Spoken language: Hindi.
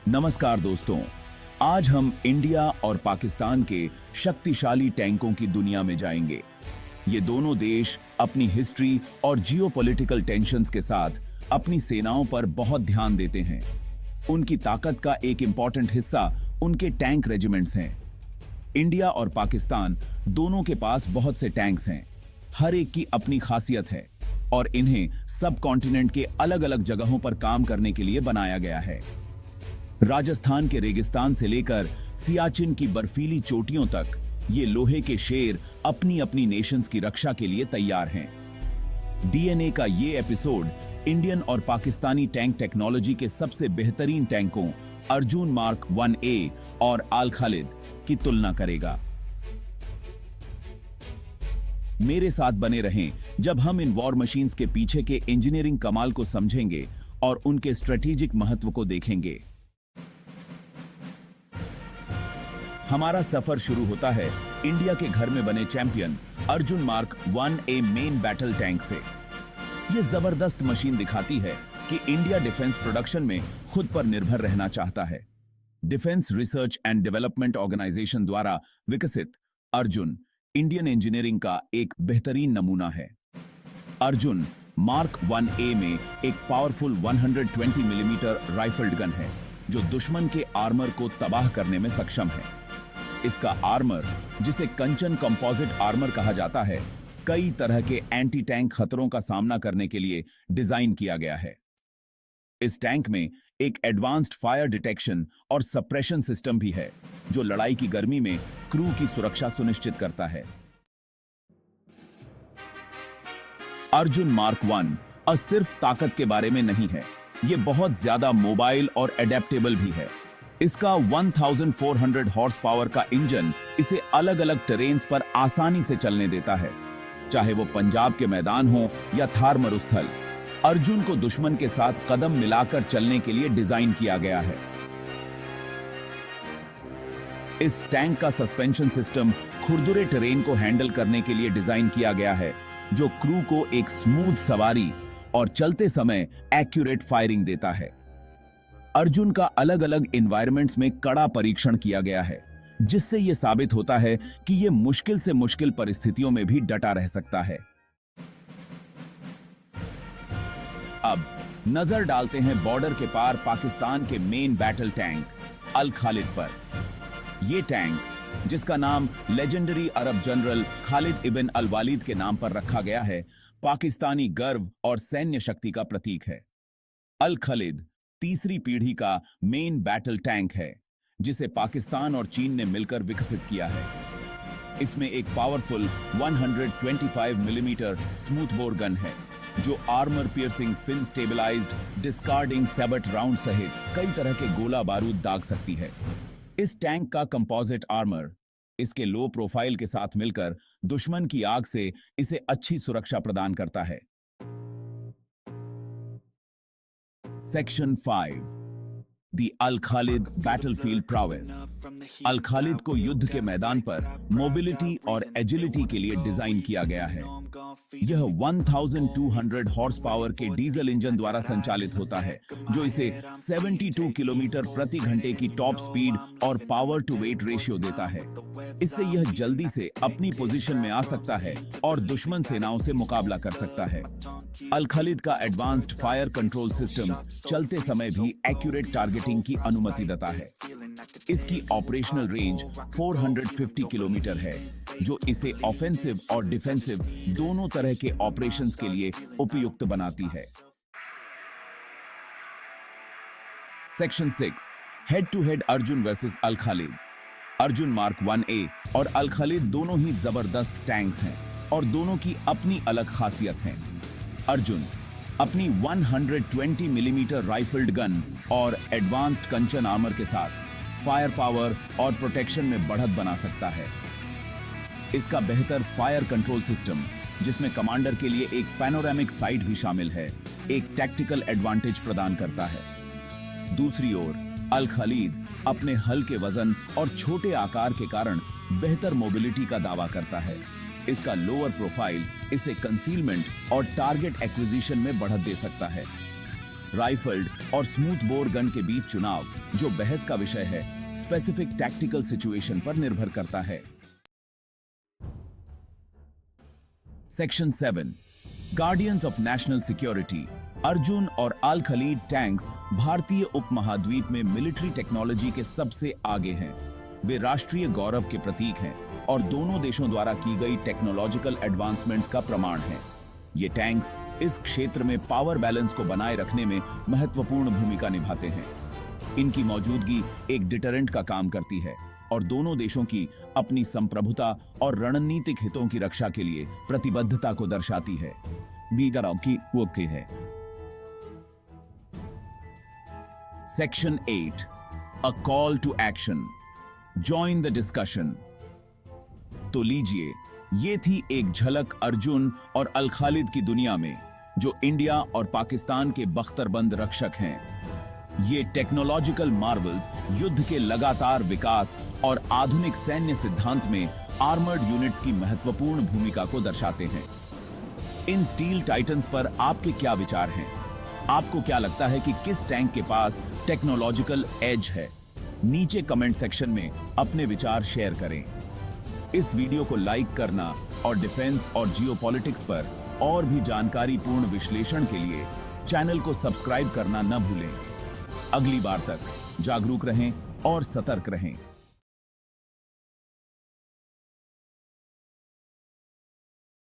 नमस्कार दोस्तों, आज हम इंडिया और पाकिस्तान के शक्तिशाली टैंकों की दुनिया में जाएंगे। ये दोनों देश अपनी हिस्ट्री और जियोपॉलिटिकल टेंशन्स के साथ अपनी सेनाओं पर बहुत ध्यान देते हैं। उनकी ताकत का एक इंपॉर्टेंट हिस्सा उनके टैंक रेजिमेंट्स हैं। इंडिया और पाकिस्तान दोनों के पास बहुत से टैंक्स हैं। हर एक की अपनी खासियत है और इन्हें सब कॉन्टिनेंट के अलग-अलग जगहों पर काम करने के लिए बनाया गया है। राजस्थान के रेगिस्तान से लेकर सियाचिन की बर्फीली चोटियों तक ये लोहे के शेर अपनी अपनी नेशंस की रक्षा के लिए तैयार हैं। डीएनए का ये एपिसोड इंडियन और पाकिस्तानी टैंक टेक्नोलॉजी के सबसे बेहतरीन टैंकों अर्जुन मार्क 1A और अल खालिद की तुलना करेगा। मेरे साथ बने रहें जब हम इन वॉर मशीन्स के पीछे के इंजीनियरिंग कमाल को समझेंगे और उनके स्ट्रेटेजिक महत्व को देखेंगे। हमारा सफर शुरू होता है इंडिया के घर में बने champion Arjun mark 1A main battle tank से। यह जबरदस्त मशीन दिखाती है कि इंडिया डिफेंस प्रोडक्शन में खुद पर निर्भर रहना चाहता है। Defence research and development organisation द्वारा विकसित अर्जुन इंडियन इंजीनियरिंग का एक बेहतरीन नमूना है। अर्जुन मार्क 1A में एक पावरफुल 120 मिलीमीटर राइफल्ड गन है जो दुश्मन के आर्मर को तबाह करने में सक्षम है। इसका आर्मर, जिसे कंचन कंपोजिट आर्मर कहा जाता है, कई तरह के एंटी टैंक खतरों का सामना करने के लिए डिजाइन किया गया है। इस टैंक में एक एडवांस्ड फायर डिटेक्शन और सप्रेशन सिस्टम भी है जो लड़ाई की गर्मी में क्रू की सुरक्षा सुनिश्चित करता है। अर्जुन मार्क 1 अब सिर्फ ताकत के बारे में नहीं है, यह बहुत ज्यादा मोबाइल और एडेप्टेबल भी है। इसका 1400 हॉर्स पावर का इंजन इसे अलग अलग टेरेन्स पर आसानी से चलने देता है, चाहे वो पंजाब के मैदान हो या थार मरुस्थल। अर्जुन को दुश्मन के साथ कदम मिलाकर चलने के लिए डिजाइन किया गया है। इस टैंक का सस्पेंशन सिस्टम खुरदुरे टेरेन को हैंडल करने के लिए डिजाइन किया गया है, जो क्रू को एक स्मूथ सवारी और चलते समय एक्यूरेट फायरिंग देता है। अर्जुन का अलग अलग एनवायरमेंट्स में कड़ा परीक्षण किया गया है, जिससे यह साबित होता है कि यह मुश्किल से मुश्किल परिस्थितियों में भी डटा रह सकता है। अब नजर डालते हैं बॉर्डर के पार पाकिस्तान के मेन बैटल टैंक अल खालिद पर। यह टैंक, जिसका नाम लेजेंडरी अरब जनरल खालिद इब्न अल वालिद के नाम पर रखा गया है, पाकिस्तानी गर्व और सैन्य शक्ति का प्रतीक है। अल खालिद तीसरी पीढ़ी का मेन बैटल टैंक है, जिसे पाकिस्तान और चीन ने मिलकर विकसित किया है। इसमें एक powerful 125 millimetre smooth bore gun है, जो armour piercing fin stabilised discarding sabot round सहित कई तरह के गोला बारूद दाग सकती है। इस टैंक का कंपोजिट आर्मर इसके लो प्रोफाइल के साथ मिलकर दुश्मन की आग से इसे अच्छी सुरक्षा प्रदान करता है। Section 5, the Al Khalid battlefield prowess. Al Khalid को युद्ध के मैदान पर मोबिलिटी और एजिलिटी के लिए डिजाइन किया गया है। यह 1200 हॉर्स पावर के डीजल इंजन द्वारा संचालित होता है, जो इसे 72 किलोमीटर प्रति घंटे की टॉप स्पीड और पावर टू वेट रेशियो देता है। इससे यह जल्दी से अपनी पोजीशन में आ सकता है और दुश्मन सेनाओं से मुकाबला कर सकता है। अल खालिद का एडवांस्ड फायर कंट्रोल सिस्टम्स चलते समय भी एक्यूरेट टारगेटिंग की अनुमति देता है। इसकी ऑपरेशनल रेंज 450 किलोमीटर है, जो इसे ऑफेंसिव और डिफेंसिव दोनों तरह के ऑपरेशंस के लिए उपयुक्त बनाती है। Section 6, head to head Arjun versus Al Khalid. Arjun mark 1A और अल खालिद दोनों ही जबरदस्त टैंक्स हैं और दोनों की अपनी अलग खासियत है। अर्जुन अपनी 120 मिलीमीटर राइफल्ड गन और एडवांस्ड कंचन आर्मर के साथ फायर पावर और प्रोटेक्शन में बढ़त बना सकता है। इसका बेहतर फायर कंट्रोल सिस्टम, जिसमें कमांडर के लिए एक पैनोरामिक साइट भी शामिल है, एक टैक्टिकल एडवांटेज प्रदान करता है। दूसरी ओर अल खालिद अपने हल्के वजन और छोटे आकार के कारण बेहतर मोबिलिटी का दावा करता है। इसका लोअर प्रोफाइल इसे कंसीलमेंट और टारगेट एक्विजिशन में बढ़त दे सकता है। राइफल्ड और स्मूथ बोर गन के बीच चुनाव, जो बहस का विषय है, स्पेसिफिक टैक्टिकल सिचुएशन पर निर्भर करता है। Section 7, guardians of national security. Arjun और अल खलीद टैंक्स भारतीय उपमहाद्वीप में मिलिट्री टेक्नोलॉजी के सबसे आगे हैं। वे राष्ट्रीय गौरव के प्रतीक हैं और दोनों देशों द्वारा की गई टेक्नोलॉजिकल एडवांसमेंट्स का प्रमाण है। ये टैंक्स इस क्षेत्र में पावर बैलेंस को बनाए रखने में महत्वपूर्ण भूमिका निभाते हैं। इनकी मौजूदगी एक डिटरेंट का काम करती है और दोनों देशों की अपनी संप्रभुता और रणनीतिक हितों की रक्षा के लिए प्रतिबद्धता को दर्शाती है। है। Section 8, a call to action. Join the discussion. तो लीजिए, ये थी एक झलक अर्जुन और अल खालिद की दुनिया में, जो इंडिया और पाकिस्तान के बख्तरबंद रक्षक हैं। ये टेक्नोलॉजिकल मार्वल्स युद्ध के लगातार विकास और आधुनिक सैन्य सिद्धांत में आर्मर्ड यूनिट्स की महत्वपूर्ण भूमिका को दर्शाते हैं। इन स्टील टाइटन्स पर आपके क्या विचार हैं? आपको क्या लगता है कि किस टैंक के पास टेक्नोलॉजिकल एज है? नीचे कमेंट सेक्शन में अपने विचार शेयर करें। इस वीडियो को लाइक करना और डिफेंस और जियोपॉलिटिक्स पर और भी जानकारीपूर्ण विश्लेषण के लिए चैनल को सब्सक्राइब करना न भूलें। अगली बार तक जागरूक रहें और सतर्क रहें।